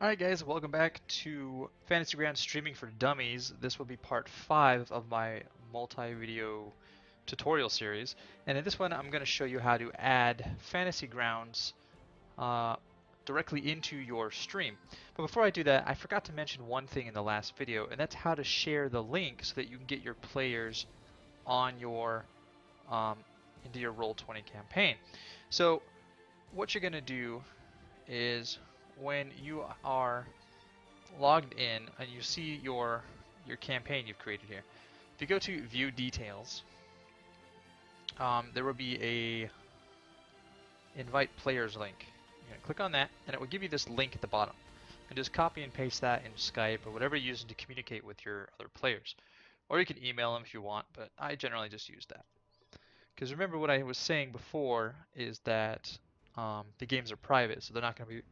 Alright guys, welcome back to Fantasy Ground Streaming for Dummies. This will be part 5 of my multi-video tutorial series. And in this one I'm going to show you how to add Fantasy Grounds uh, directly into your stream. But before I do that, I forgot to mention one thing in the last video, and that's how to share the link so that you can get your players on your um, into your Roll20 campaign. So what you're going to do is when you are logged in and you see your campaign you've created here. If you go to View Details, there will be a Invite Players link. You're going to click on that, and it will give you this link at the bottom. And just copy and paste that in Skype or whatever you're using to communicate with your other players. Or you can email them if you want, but I generally just use that. Because remember what I was saying before is that the games are private, so they're not going to be,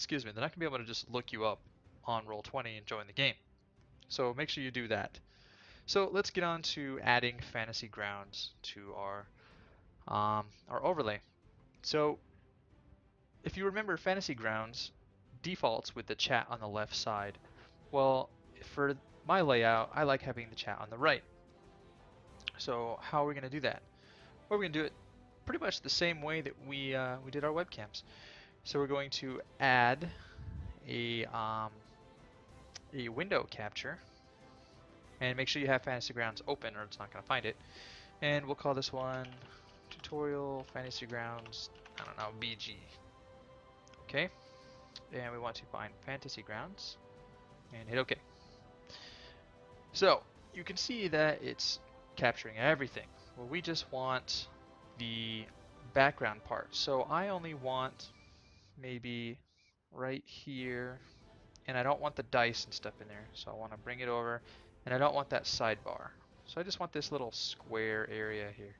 they're not going to be able to just look you up on Roll20 and join the game. So make sure you do that. So let's get on to adding Fantasy Grounds to our overlay. So if you remember, Fantasy Grounds defaults with the chat on the left side. Well, for my layout, I like having the chat on the right. So how are we going to do that? Well, we're going to do it pretty much the same way that we did our webcams. So we're going to add a window capture, and make sure you have Fantasy Grounds open or it's not going to find it. And we'll call this one Tutorial Fantasy Grounds, I don't know, BG. Okay, and we want to find Fantasy Grounds and hit OK. So you can see that it's capturing everything. Well, we just want the background part. So I only want maybe right here, and I don't want the dice and stuff in there. So I want to bring it over, and I don't want that sidebar. So I just want this little square area here.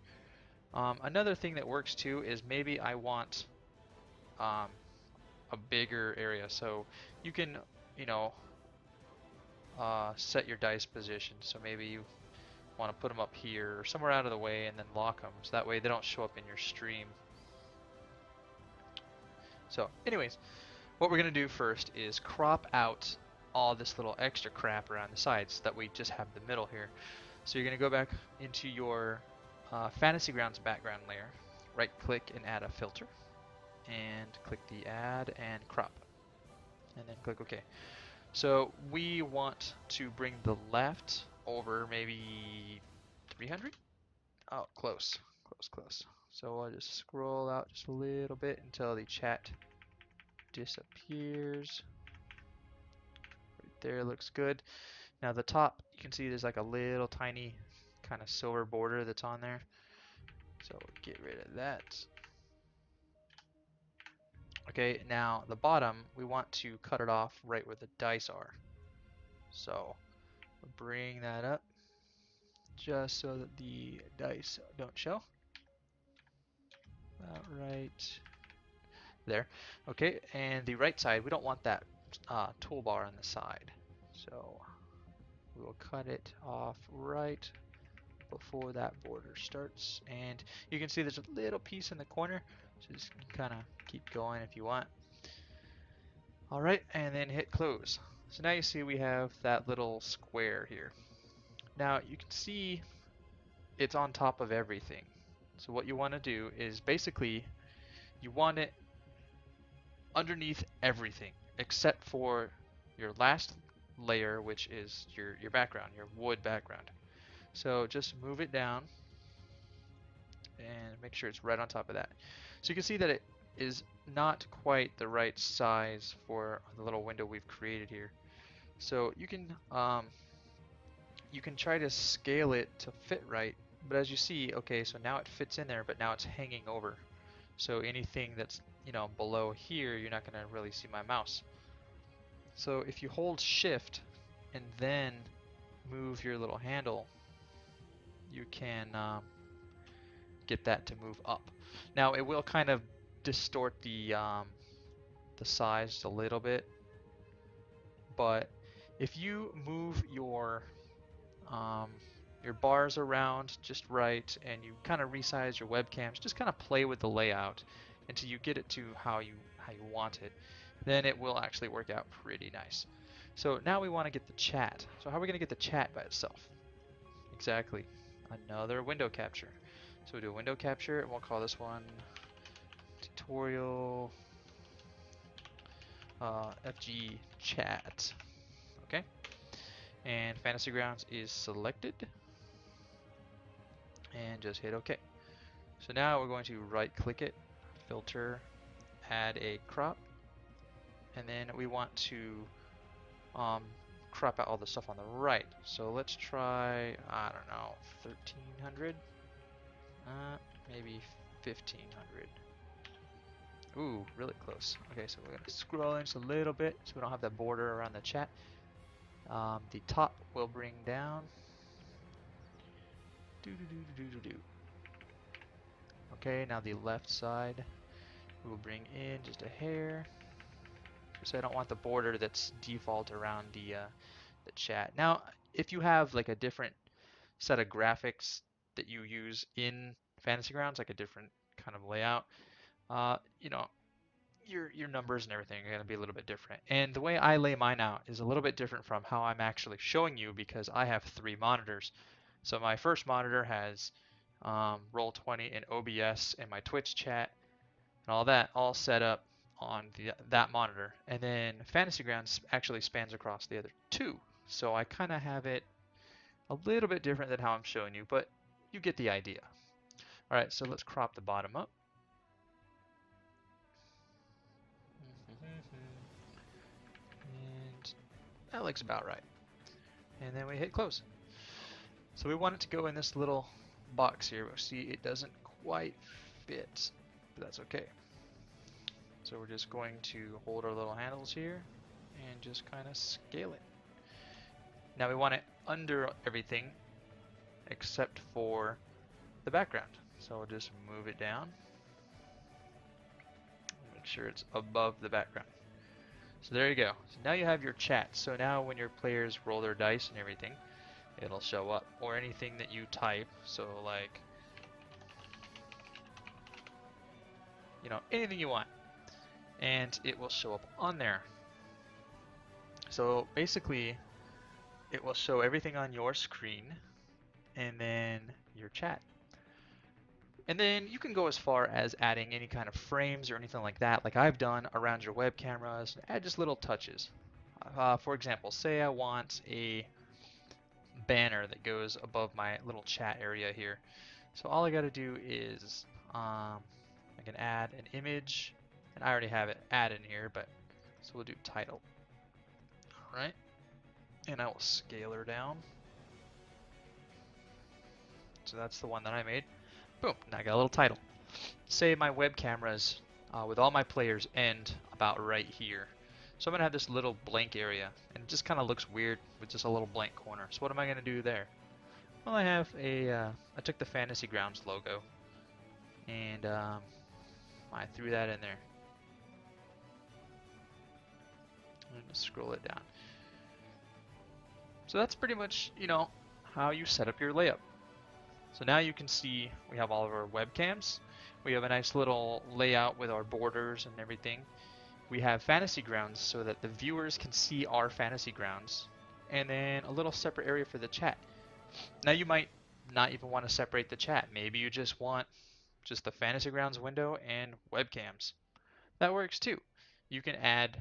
Another thing that works too is maybe I want um, a bigger area. So you can, you know, set your dice position. So maybe you want to put them up here or somewhere out of the way and then lock them. So that way they don't show up in your stream. So anyways, what we're going to do first is crop out all this little extra crap around the sides so that we just have the middle here. So you're going to go back into your Fantasy Grounds background layer, right click and add a filter, and click the add and crop, and then click OK. So we want to bring the left over maybe 300. Oh, close, close, close. So I'll just scroll out just a little bit until the chat disappears. Right there, looks good. Now the top, you can see there's like a little tiny kind of silver border that's on there. So we'll get rid of that. Okay, now the bottom, we want to cut it off right where the dice are. So bring that up just so that the dice don't show. About right there. Okay, and the right side, we don't want that toolbar on the side. So we will cut it off right before that border starts. And you can see there's a little piece in the corner, so just kind of keep going if you want. Alright, and then hit close. So now you see we have that little square here. Now you can see it's on top of everything. So what you want to do is basically you want it underneath everything except for your last layer, which is your background, your wood background. So just move it down and make sure it's right on top of that. So you can see that it is not quite the right size for the little window we've created here. So you can try to scale it to fit right, but as you see, okay, so now it fits in there, but now it's hanging over. So anything that's, below here, you're not going to really see my mouse. So if you hold shift and then move your little handle, you can get that to move up. Now it will kind of distort the size a little bit, but if you move your bars around just right and you kind of resize your webcams, just kind of play with the layout until you get it to how you want it. then it will actually work out pretty nice. So now we want to get the chat. So how are we going to get the chat by itself? Exactly. Another window capture. So we do a window capture, and we'll call this one tutorial FG chat. Okay. And Fantasy Grounds is selected. And just hit OK. So now we're going to right click it, filter, add a crop, and then we want to um, crop out all the stuff on the right. So let's try, I don't know, 1300? Maybe 1500. Ooh, really close. Okay, so we're going to scroll in just a little bit so we don't have that border around the chat. The top will bring down. Okay, now the left side we'll bring in just a hair. So I don't want the border that's default around the chat. Now, if you have like a different set of graphics that you use in Fantasy Grounds, like a different kind of layout, you know, your numbers and everything are going to be a little bit different. And the way I lay mine out is a little bit different from how I'm actually showing you because I have 3 monitors. So my first monitor has Roll20 and OBS and my Twitch chat and all that all set up on that monitor. And then Fantasy Grounds actually spans across the other 2. So I kind of have it a little bit different than how I'm showing you, but you get the idea. All right, so let's crop the bottom up. And that looks about right. And then we hit close. So we want it to go in this little box here. But see, it doesn't quite fit, but that's okay. So we're just going to hold our little handles here and just kind of scale it. Now we want it under everything except for the background. So we'll just move it down. Make sure it's above the background. So there you go. So now you have your chat. So now when your players roll their dice and everything, it'll show up. Or anything that you type. So like, you know, anything you want. And it will show up on there. So basically, it will show everything on your screen and then your chat. And then you can go as far as adding any kind of frames or anything like that, like I've done around your web cameras. Add just little touches. For example, say I want a banner that goes above my little chat area here. So all I got to do is I can add an image, and I already have it added in here, but so we'll do title. All right, and I will scale her down. So that's the one that I made. Boom, now I got a little title. Say my web cameras with all my players end about right here. So I'm going to have this little blank area, and it just kind of looks weird with just a little blank corner. So what am I going to do there? Well, I have a, I took the Fantasy Grounds logo, and I threw that in there. I'm going to scroll it down. So that's pretty much, you know, how you set up your layup. So now you can see we have all of our webcams. We have a nice little layout with our borders and everything. We have Fantasy Grounds so that the viewers can see our Fantasy Grounds. And then a little separate area for the chat. Now you might not even want to separate the chat. Maybe you just want just the Fantasy Grounds window and webcams. That works too. You can add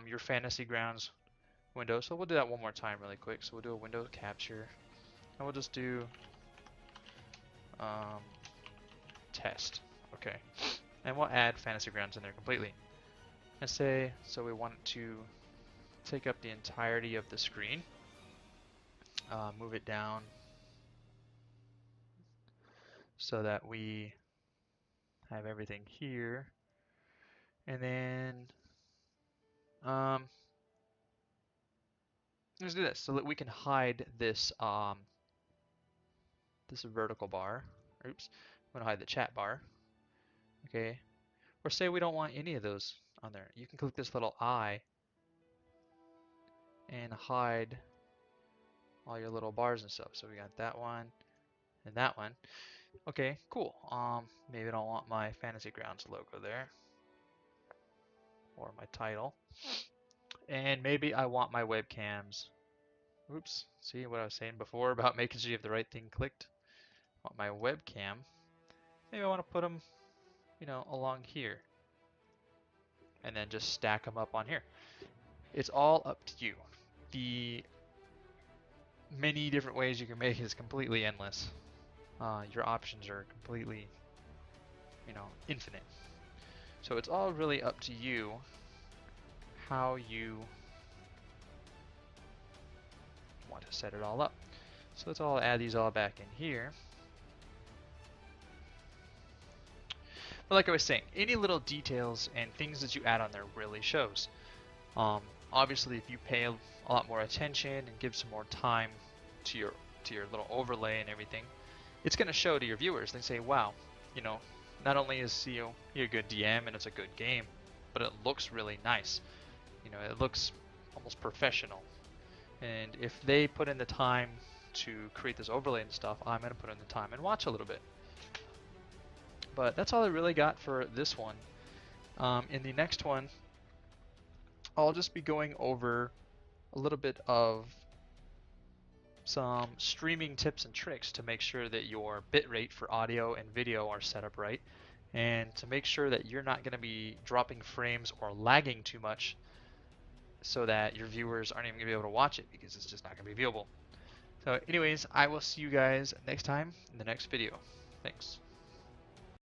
your Fantasy Grounds window. So we'll do that one more time really quick. So we'll do a window capture. And we'll just do test. Okay. And we'll add Fantasy Grounds in there completely. And say, so we want to take up the entirety of the screen. Move it down so that we have everything here. And then let's do this so that we can hide this this vertical bar. Oops, I'm gonna hide the chat bar. Okay, or say we don't want any of those on there. You can click this little eye and hide all your little bars and stuff. So we got that one and that one. Okay, cool. Maybe I don't want my Fantasy Grounds logo there. or my title. And maybe I want my webcams. Oops, see what I was saying before about making sure you have the right thing clicked? I want my webcam. Maybe I want to put them, along here. And then just stack them up on here. It's all up to you. The many different ways you can make it is completely endless. Your options are completely, infinite. So it's all really up to you how you want to set it all up. So let's all add these all back in here. But like I was saying, any little details and things that you add on there really shows. Obviously, if you pay a lot more attention and give some more time to your little overlay and everything, it's going to show to your viewers. They say, wow, not only is he a good DM and it's a good game, but it looks really nice. It looks almost professional. And if they put in the time to create this overlay and stuff, I'm going to put in the time and watch a little bit. But that's all I really got for this one. In the next one, I'll just be going over a little bit of some streaming tips and tricks to make sure that your bitrate for audio and video are set up right, and to make sure that you're not going to be dropping frames or lagging too much so that your viewers aren't even going to be able to watch it because it's just not going to be viewable. So anyways, I will see you guys next time in the next video. Thanks.